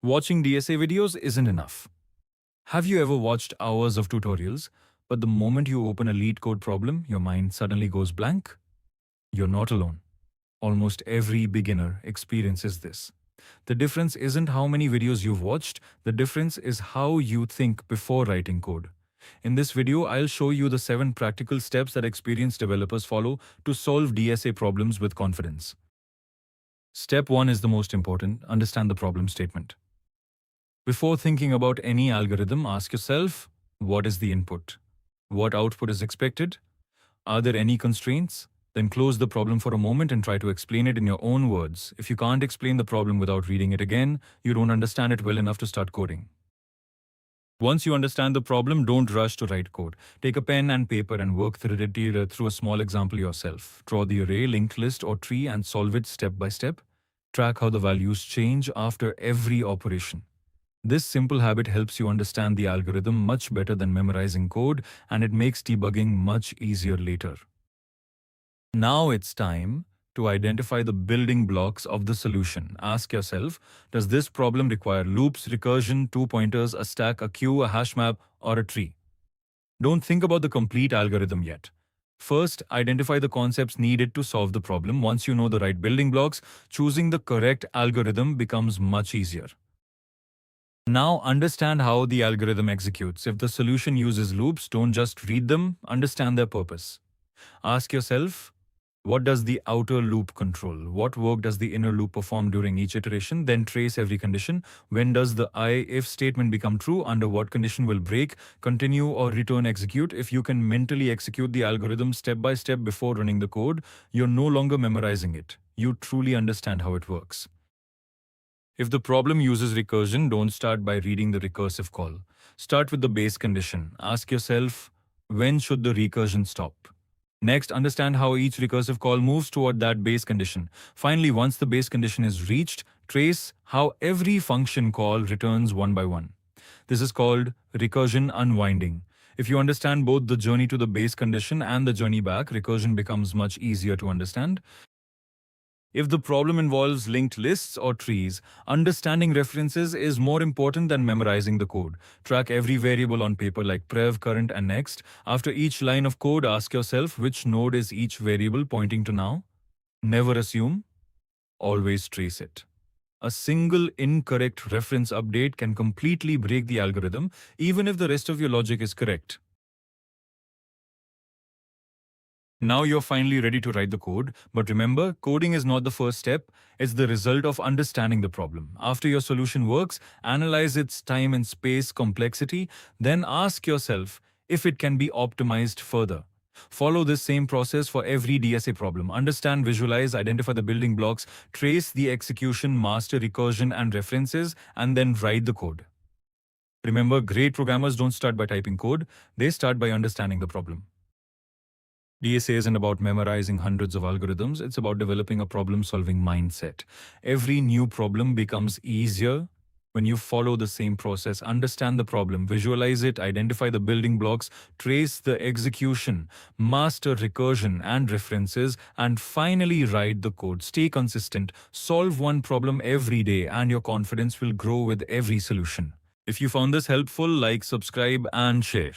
Watching DSA videos isn't enough. Have you ever watched hours of tutorials, but the moment you open a LeetCode problem, your mind suddenly goes blank? You're not alone. Almost every beginner experiences this. The difference isn't how many videos you've watched, the difference is how you think before writing code. In this video, I'll show you the 7 practical steps that experienced developers follow to solve DSA problems with confidence. Step 1 is the most important: understand the problem statement. Before thinking about any algorithm, ask yourself, what is the input? What output is expected? Are there any constraints? Then close the problem for a moment and try to explain it in your own words. If you can't explain the problem without reading it again, you don't understand it well enough to start coding. Once you understand the problem, don't rush to write code. Take a pen and paper and work through a small example yourself. Draw the array, linked list, or tree and solve it step by step. Track how the values change after every operation. This simple habit helps you understand the algorithm much better than memorizing code, and it makes debugging much easier later. Now it's time to identify the building blocks of the solution. Ask yourself, does this problem require loops, recursion, 2 pointers, a stack, a queue, a hash map, or a tree? Don't think about the complete algorithm yet. First, identify the concepts needed to solve the problem. Once you know the right building blocks, choosing the correct algorithm becomes much easier. Now understand how the algorithm executes. If the solution uses loops, don't just read them, understand their purpose. Ask yourself, what does the outer loop control? What work does the inner loop perform during each iteration? Then trace every condition. When does the if statement become true? Under what condition will break, continue, or return execute? If you can mentally execute the algorithm step by step before running the code, you're no longer memorizing it. You truly understand how it works. If the problem uses recursion, don't start by reading the recursive call. Start with the base condition. Ask yourself, when should the recursion stop? Next, understand how each recursive call moves toward that base condition. Finally, once the base condition is reached, trace how every function call returns one by one. This is called recursion unwinding. If you understand both the journey to the base condition and the journey back, recursion becomes much easier to understand. If the problem involves linked lists or trees, understanding references is more important than memorizing the code. Track every variable on paper like prev, current, and next. After each line of code, ask yourself which node is each variable pointing to now. Never assume, always trace it. A single incorrect reference update can completely break the algorithm, even if the rest of your logic is correct. Now you're finally ready to write the code, but remember, coding is not the first step, it's the result of understanding the problem. After your solution works, analyze its time and space complexity, then ask yourself if it can be optimized further. Follow this same process for every DSA problem. Understand, visualize, identify the building blocks, trace the execution, master recursion and references, and then write the code. Remember, great programmers don't start by typing code, they start by understanding the problem. DSA isn't about memorizing hundreds of algorithms, it's about developing a problem-solving mindset. Every new problem becomes easier when you follow the same process. Understand the problem, visualize it, identify the building blocks, trace the execution, master recursion and references, and finally write the code. Stay consistent, solve one problem every day, and your confidence will grow with every solution. If you found this helpful, like, subscribe, and share.